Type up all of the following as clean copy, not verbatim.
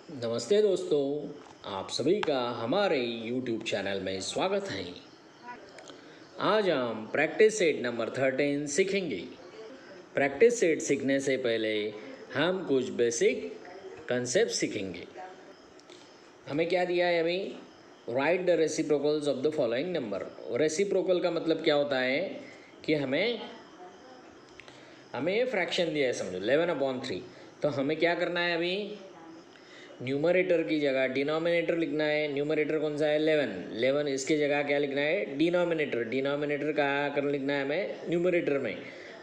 नमस्ते दोस्तों, आप सभी का हमारे YouTube चैनल में स्वागत है। आज हम प्रैक्टिस सेट नंबर 13 सीखेंगे। प्रैक्टिस सेट सीखने से पहले हम कुछ बेसिक कंसेप्ट सीखेंगे। हमें क्या दिया है अभी? Right the reciprocals of the following number. Reciprocal का मतलब क्या होता है कि हमें ये फ्रैक्शन दिया है, समझो 11/3। तो हमें क्या करना है अभी? न्यूमरेटर की जगह डिनोमिनेटर लिखना है। न्यूमरेटर कौन सा है? 11। इसके जगह क्या लिखना है? डिनोमिनेटर कहाँ कर लिखना है हमें? न्यूमरेटर में।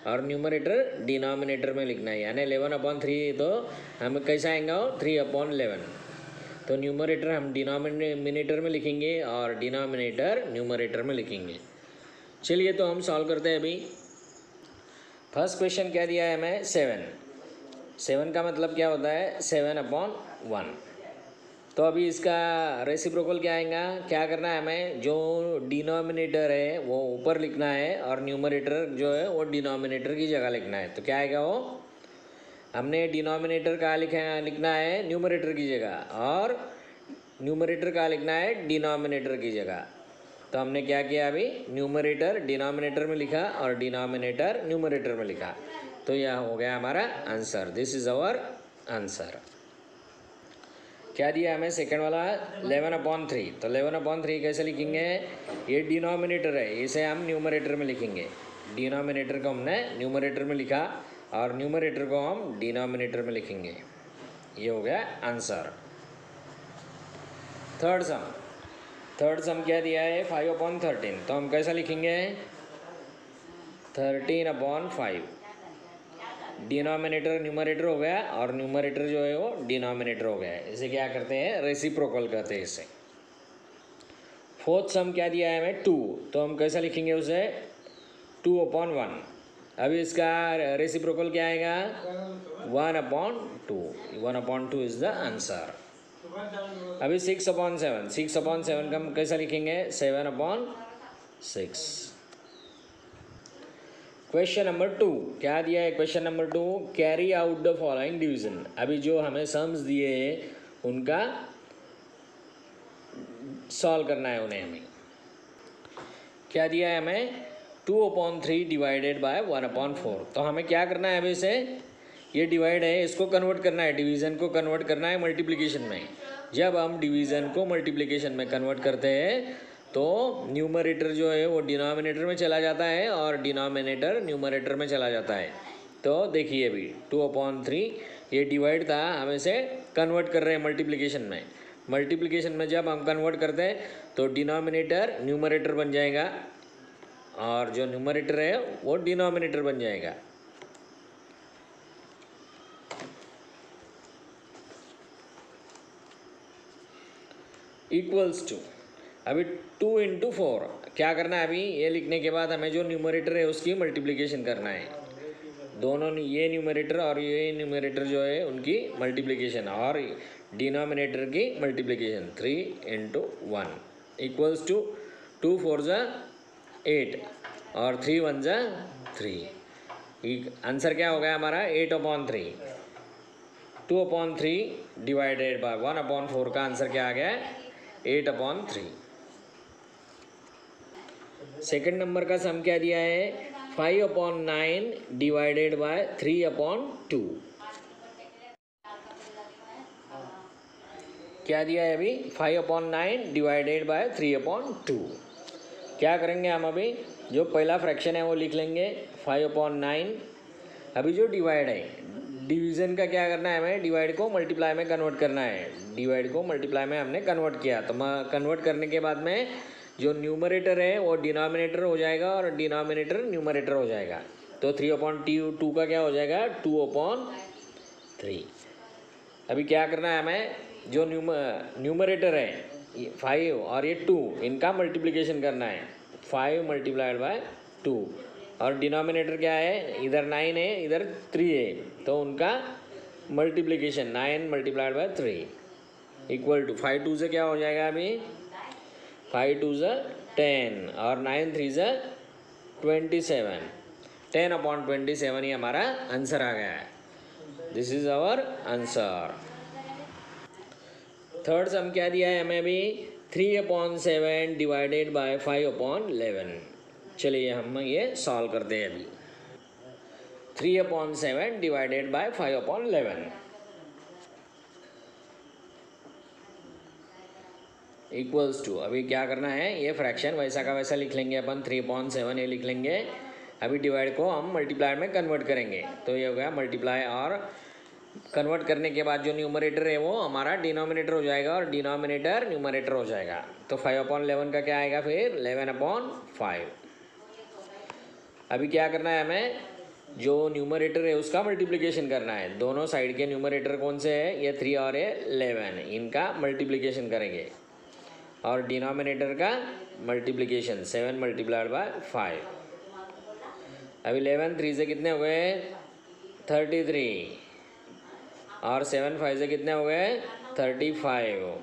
और न्यूमरेटर डिनोमिनेटर में लिखना है, यानी 11/3। तो हम कैसा आएगा? 3/11। तो न्यूमरेटर हम डिनोमिनेटर में लिखेंगे और डिनोमिनेटर न्यूमरेटर में लिखेंगे। चलिए तो हम सॉल्व करते हैं अभी। फर्स्ट क्वेश्चन क्या दिया है हमें? 7 का मतलब क्या होता है? 7/1। तो अभी इसका रेसिप्रोकल क्या आएगा? क्या करना है हमें? जो डिनोमिनेटर है वो ऊपर लिखना है और न्यूमरेटर जो है वो डिनोमिनेटर की जगह लिखना है। तो क्या आएगा वो? हमने डिनोमिनेटर का लिखना है न्यूमरेटर की जगह, और न्यूमरेटर का लिखना है डिनोमिनेटर की जगह। तो हमने क्या किया अभी? न्यूमरेटर डिनोमिनेटर में लिखा और डिनोमिनेटर न्यूमरेटर में लिखा। तो यह हो गया हमारा answer. This is our answer. क्या दिया हमें सेकंड वाला? 11/3। तो 11/3 कैसे लिखेंगे? ये डिनोमिनेटर है, इसे हम न्यूमरेटर में लिखेंगे। डिनोमिनेटर को हमने न्यूमरेटर में लिखा और न्यूमरेटर को हम डिनोमिनेटर में लिखेंगे। ये हो गया आंसर। थर्ड सम क्या दिया है? 5/13। तो हम कैसा लिखेंगे? 13/5। डिनोमिनेटर न्यूमरेटर हो गया और न्यूमरेटर जो है वो डिनोमिनेटर हो गया। इसे क्या करते हैं? रेसिप्रोकल कहते हैं इसे। फोर्थ सम क्या दिया है हमें? 2। तो हम कैसा लिखेंगे उसे? 2/1। अभी इसका रेसिप्रोकल क्या आएगा? 1/2। 1/2 इज द आंसर। अभी 6/7। 6/7 का हम कैसा लिखेंगे? 7/6। क्वेश्चन नंबर 2 क्या दिया है? Question number 2, carry out the following division. अभी जो हमें सम्स दिए हैं उनका सॉल्व करना है उन्हें। हमें क्या दिया है हमें? 2/3 डिवाइडेड बाय 1/4। तो हमें क्या करना है? अभी इसे, ये डिवाइड है, इसको कन्वर्ट करना है, डिवीज़न को कन्वर्ट करना है मल्टीप्लिकेशन में। जब हम डिवीज़न को मल्टीप्लिकेशन में कन्वर्ट करते हैं तो न्यूमरेटर जो है वो डिनोमिनेटर में चला जाता है और डिनोमिनेटर न्यूमरेटर में चला जाता है। तो देखिए अभी 2/3 ये डिवाइड था, हम इसे कन्वर्ट कर रहे हैं मल्टीप्लिकेशन में। मल्टीप्लिकेशन में जब हम कन्वर्ट करते हैं तो डिनोमिनेटर न्यूमरेटर बन जाएगा और जो न्यूमरेटर है वो डिनोमिनेटर बन जाएगा। इक्वल्स टू, अभी 2/4 क्या करना है? अभी ये लिखने के बाद हमें जो न्यूमरेटर है उसकी मल्टीप्लिकेशन करना है। दोनों ये न्यूमरेटर और ये न्यूमरेटर जो है उनकी मल्टीप्लिकेशन और डिनोमिनेटर की मल्टीप्लिकेशन। 3/1 इक्वल्स टू 2 4 8 और 3 1 3। आंसर क्या हो गया हमारा? 8/3। 2/3 डिवाइडेड बाय 1/4 का आंसर क्या आ गया? 8/3। सेकंड नंबर का सम क्या दिया है? 5/9 डिवाइडेड बाय 3/2। क्या दिया है अभी? 5/9 डिवाइडेड बाय 3/2। क्या करेंगे हम? अभी जो पहला फ्रैक्शन है वो लिख लेंगे 5/9। अभी जो डिवाइड है, डिवीज़न का क्या करना है हमें? डिवाइड को मल्टीप्लाई में कन्वर्ट करना है। डिवाइड को मल्टीप्लाई में हमने कन्वर्ट किया, तो कन्वर्ट करने के बाद में जो न्यूमरेटर है वो डिनोमिनेटर हो जाएगा और डिनोमिनेटर न्यूमरेटर हो जाएगा। तो 3/2 का क्या हो जाएगा? 2/3। अभी क्या करना है हमें? जो न्यूमरेटर है 5 और ये 2, इनका मल्टीप्लिकेशन करना है। 5 × 2 और डिनोमिनेटर क्या है? इधर 9 है, इधर 3 है, तो उनका मल्टीप्लिकेशन 9 × 3 इक्वल टू 5 2 से क्या हो जाएगा? अभी 5 2 10 और 9 3 27। 10/27 ही हमारा आंसर आ गया है। This is our answer. Third sum क्या दिया है हमें अभी, 3/7 डिवाइडेड बाय 5/11। चलिए हम ये सॉल्व करते हैं अभी। 3/7 डिवाइडेड बाय 5/11 इक्वल्स टू, अभी क्या करना है, ये फ्रैक्शन वैसा का वैसा लिख लेंगे अपन, 3/7 ये लिख लेंगे। अभी डिवाइड को हम मल्टीप्लाई में कन्वर्ट करेंगे, तो ये हो गया मल्टीप्लाई, और कन्वर्ट करने के बाद जो न्यूमरेटर है वो हमारा डिनोमिनेटर हो जाएगा और डिनोमिनेटर न्यूमरेटर हो जाएगा। तो 5/11 का क्या आएगा फिर, 11/5। अभी क्या करना है हमें, जो न्यूमरेटर है उसका मल्टीप्लिकेशन करना है। दोनों साइड के न्यूमरेटर कौन से है, ये 3 और ये 11, इनका मल्टीप्लिकेशन करेंगे। और डिनोमिनेटर का मल्टीप्लिकेशन 7 मल्टीप्लाइड बाय 5। अभी 11 3 से कितने हो गए, 33, और 7 5 से कितने हो गए, 35।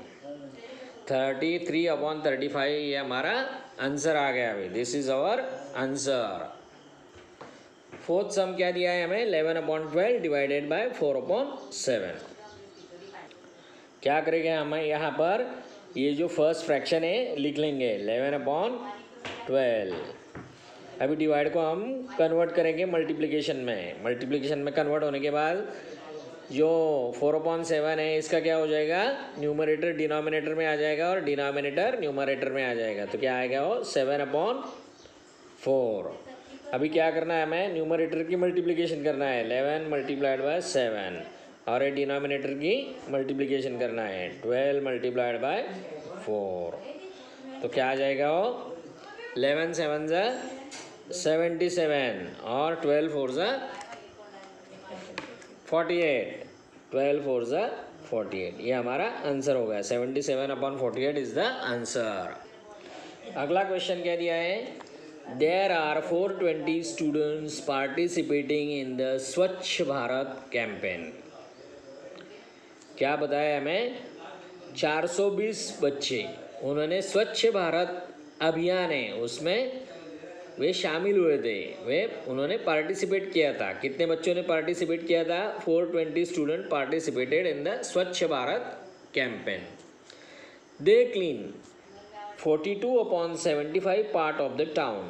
33/35 ये हमारा आंसर आ गया। अभी this is our answer. Fourth sum क्या दिया है हमें, 11/12 डिवाइडेड बाय 4/7। क्या करेंगे हम यहाँ पर, ये जो फर्स्ट फ्रैक्शन है लिख लेंगे 11/12। अभी डिवाइड को हम कन्वर्ट करेंगे मल्टीप्लिकेशन में। मल्टीप्लिकेशन में कन्वर्ट होने के बाद जो 4/7 है इसका क्या हो जाएगा, न्यूमरेटर डिनोमिनेटर में आ जाएगा और डिनोमिनेटर न्यूमरेटर में आ जाएगा। तो क्या आएगा वो, 7/4। अभी क्या करना है हमें, न्यूमरेटर की मल्टीप्लिकेशन करना है, 11 मल्टीप्लाइड बाय 7, और ये डिनोमिनेटर की मल्टीप्लिकेशन करना है, 12 मल्टीप्लाइड बाय 4। तो क्या आ जाएगा वो, 11 7 ज़ा 77 और 12 4 ज़ा 48, 12 4 ज़ा 48, ये हमारा आंसर हो गया। 77/48 इज द आंसर। अगला क्वेश्चन क्या दिया है, there are 420 students participating in the Swachh Bharat campaign. क्या बताया हमें, 420 बच्चे उन्होंने स्वच्छ भारत अभियान है उसमें वे शामिल हुए थे, उन्होंने पार्टिसिपेट किया था। कितने बच्चों ने पार्टिसिपेट किया था, 420 student participated in the Swachh Bharat campaign. They clean 42/75 part of the town.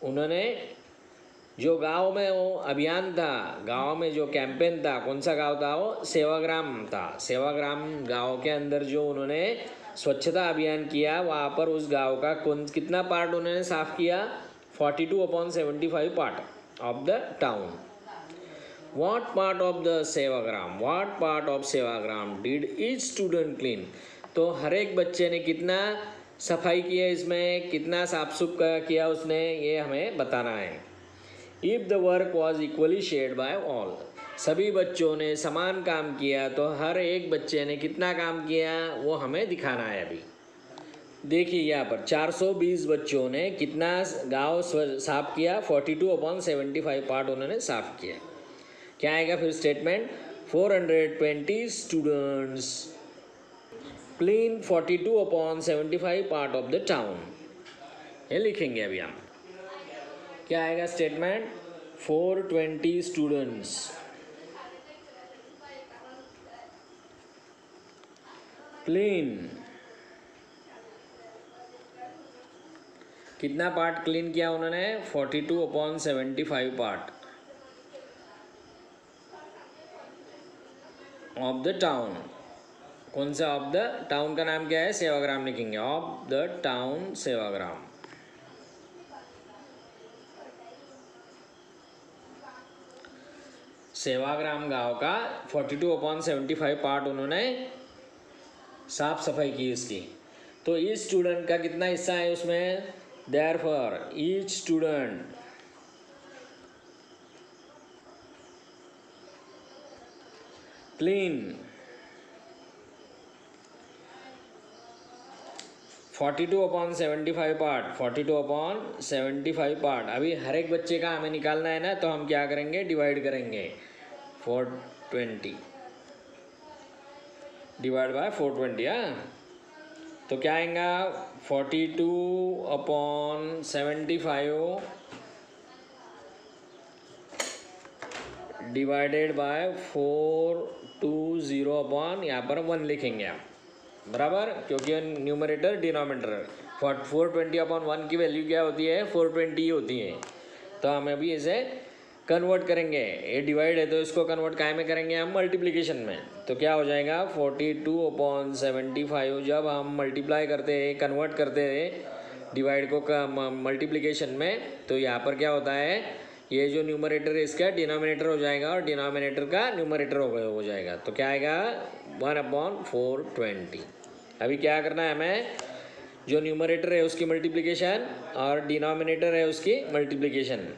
उन्होंने जो गांव में वो अभियान था, गांव में जो कैंपेन था, कौन सा गांव था वो, सेवाग्राम था। सेवाग्राम गांव के अंदर जो उन्होंने स्वच्छता अभियान किया, वहाँ पर उस गांव का कितना पार्ट उन्होंने साफ किया, 42/75 part of the town. What part of the Sevagram, what part of Sevagram did each student clean? तो हर एक बच्चे ने कितना सफाई किया, इसमें कितना साफ सुफ किया उसने, ये हमें बताना है। If the work was equally shared by all, सभी बच्चों ने समान काम किया, तो हर एक बच्चे ने कितना काम किया वो हमें दिखाना है। अभी देखिए यहाँ पर 420 बच्चों ने कितना गांव साफ किया, 42/75 पार्ट उन्होंने साफ किया। क्या आएगा फिर statement, 420 students clean 42/75 part of the town, ये लिखेंगे अभी हम। क्या आएगा स्टेटमेंट, 420 स्टूडेंट्स क्लीन, कितना पार्ट क्लीन किया उन्होंने, 42/75 पार्ट ऑफ द टाउन। कौन सा ऑफ द टाउन का नाम क्या है, सेवाग्राम लिखेंगे, of the town Sevagram. Sevagram गांव का 42/75 पार्ट उन्होंने साफ सफाई की इसकी। तो ईच स्टूडेंट का कितना हिस्सा है उसमें, therefore each student clean 42/75 part, 42/75 part. अभी हर एक बच्चे का हमें निकालना है ना, तो हम क्या करेंगे, डिवाइड करेंगे, 420 डिवाइड बाय 420। तो क्या आएगा, 42/75 डिवाइडेड बाय 420 यहाँ पर 1 लिखेंगे हम। बराबर, क्योंकि न्यूमरेटर डिनोमिनेटर 420/1 की वैल्यू क्या होती है, 420 होती है। तो हम अभी इसे कन्वर्ट करेंगे, ये डिवाइड है तो इसको कन्वर्ट काय में करेंगे हम, मल्टीप्लिकेशन में। तो क्या हो जाएगा 42/75 जब हम मल्टीप्लाई करते हैं, कन्वर्ट करते हैं डिवाइड को मल्टीप्लिकेशन में, तो यहाँ पर क्या होता है, ये जो न्यूमरेटर है इसका डिनोमिनेटर हो जाएगा और डिनोमिनेटर का न्यूमरेटर हो जाएगा। तो क्या आएगा 1/420। अभी क्या करना है हमें, जो न्यूमरेटर है उसकी मल्टीप्लिकेशन और डिनोमिनेटर है उसकी मल्टीप्लिकेशन।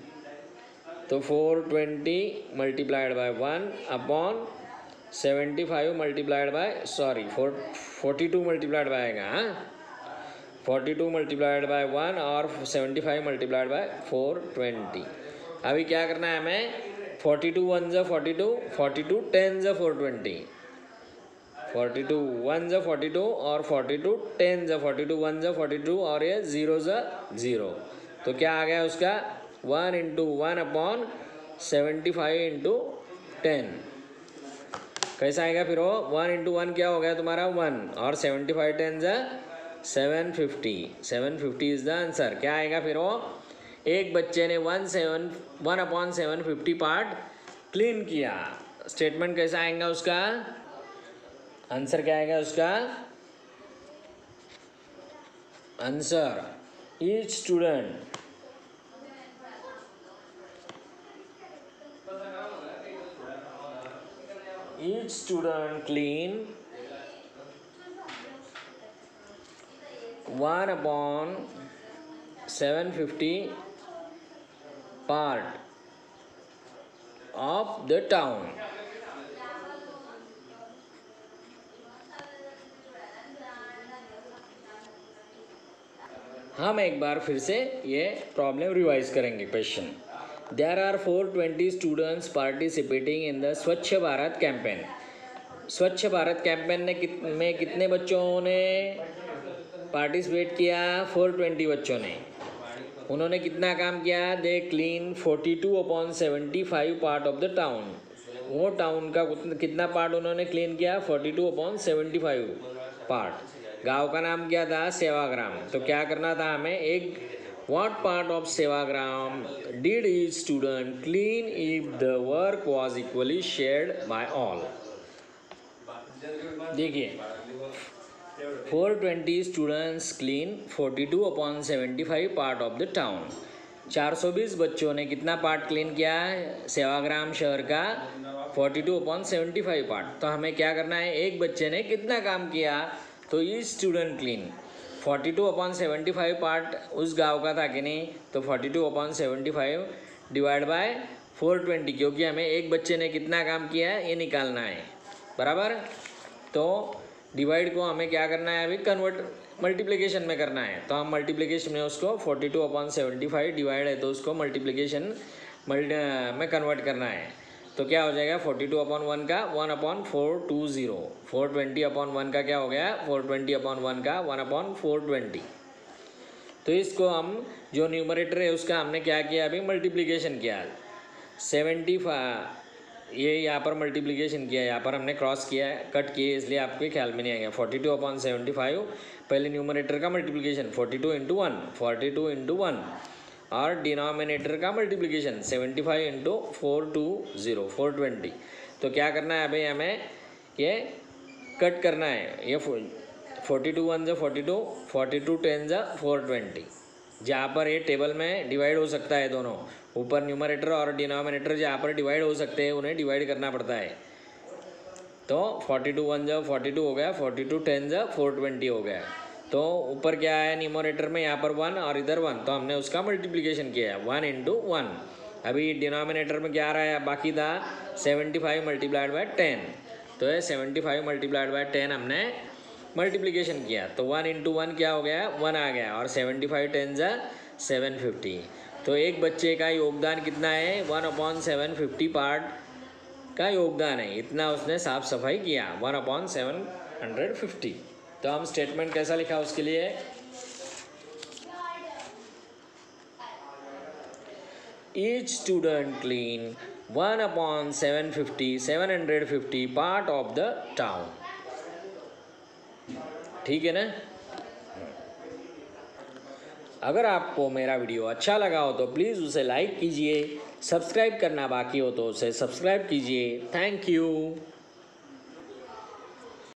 तो 420 multiplied by 1/75 multiplied by 42 multiplied by आएगा, 42 मल्टीप्लाइड बाय 1 और 75 मल्टीप्लाइड बाय 420। अभी क्या करना है हमें, 42 1 ज़ा 42, 42 10 ज़ा 420, 42 1 ज़ा 42 और 42 10 ज़ा 42 1 ज़ा 42 और ये 0 ज़ा 0। तो क्या आ गया उसका 1 × 1/75 × 10। कैसा आएगा फिर वो, 1 × 1 क्या हो गया तुम्हारा 1 और 75 10 ज़ा 750, 750 इज द आंसर। क्या आएगा फिर वो, एक बच्चे ने 1/750 पार्ट क्लीन किया। स्टेटमेंट कैसा आएगा उसका, आंसर क्या आएगा उसका, answer each student clean 1/750 part of the town। हम एक बार फिर से ये प्रॉब्लम रिवाइज करेंगे। Question, there are 420 students participating in the Swachh Bharat campaign. स्वच्छ भारत कैंपेन में कितने बच्चों ने पार्टिसिपेट किया, 420 बच्चों ने। उन्होंने कितना काम किया, they clean 42/75 part of the town. वो टाउन का कितना पार्ट उन्होंने क्लीन किया, 42/75 पार्ट। गांव का नाम क्या था, सेवाग्राम। तो क्या करना था हमें, एक what part of Sevagram did each student clean if the work was equally shared by all. देखिए 420 students clean 42/75 part of the town. 420 बच्चों ने कितना पार्ट क्लीन किया है, सेवाग्राम शहर का 42/75 पार्ट। तो हमें क्या करना है, एक बच्चे ने कितना काम किया, तो ये स्टूडेंट क्लीन 42/75 पार्ट उस गांव का था कि नहीं, तो 42/75 डिवाइड बाय 420, क्योंकि हमें एक बच्चे ने कितना काम किया है ये निकालना है, बराबर। तो डिवाइड को हमें क्या करना है, अभी कन्वर्ट मल्टीप्लिकेशन में करना है। तो हम मल्टीप्लिकेशन में उसको 42/75 डिवाइड है तो उसको मल्टीप्लिकेशन में कन्वर्ट करना है। तो क्या हो जाएगा 42/1 का 1/420, 420/1 का क्या हो गया, 420/1 का 1/420। तो इसको हम जो न्यूमरेटर है उसका हमने क्या किया, अभी मल्टीप्लिकेशन किया। 75 ये यहाँ पर मल्टीप्लिकेशन किया, यहाँ पर हमने क्रॉस किया है, कट किए, इसलिए आपके ख्याल में नहीं आएगा। 42/75 पहले न्यूमरेटर का मल्टीप्लिकेशन 42 × 1, 42 × 1 और डिनोमिनेटर का मल्टीप्लिकेशन 75 × 420, 420। तो क्या करना है अभी हमें, ये कट करना है। ये 42 1 ज़ा 42, 42 10 ज़ा 420। जहाँ पर ये टेबल में डिवाइड हो सकता है दोनों, ऊपर न्यूमरेटर और डिनोमिनेटर जहाँ पर डिवाइड हो सकते हैं उन्हें डिवाइड करना पड़ता है। तो 42 1 ज़ा 42 हो गया, 42 10 ज़ा 420 हो गया। तो ऊपर क्या है न्यूमरेटर में, यहाँ पर 1 और इधर 1, तो हमने उसका मल्टीप्लिकेशन किया है 1 × 1। अभी डिनोमिनेटर में क्या आ रहा है, बाकी था 75 मल्टीप्लाइड बाय 10। तो ये 75 मल्टीप्लाइड बाय 10 हमने मल्टीप्लिकेशन किया, तो 1 × 1 क्या हो गया, 1 आ गया, और 75 10 ज़ा 750। तो एक बच्चे का योगदान कितना है, 1/750 पार्ट का योगदान है, इतना उसने साफ सफाई किया 1/750। तो हम स्टेटमेंट कैसा लिखा उसके लिए, each student clean 1/750 750 part of the town. ठीक है ना। अगर आपको मेरा वीडियो अच्छा लगा हो तो प्लीज़ उसे लाइक कीजिए, सब्सक्राइब करना बाकी हो तो उसे सब्सक्राइब कीजिए। Thank you.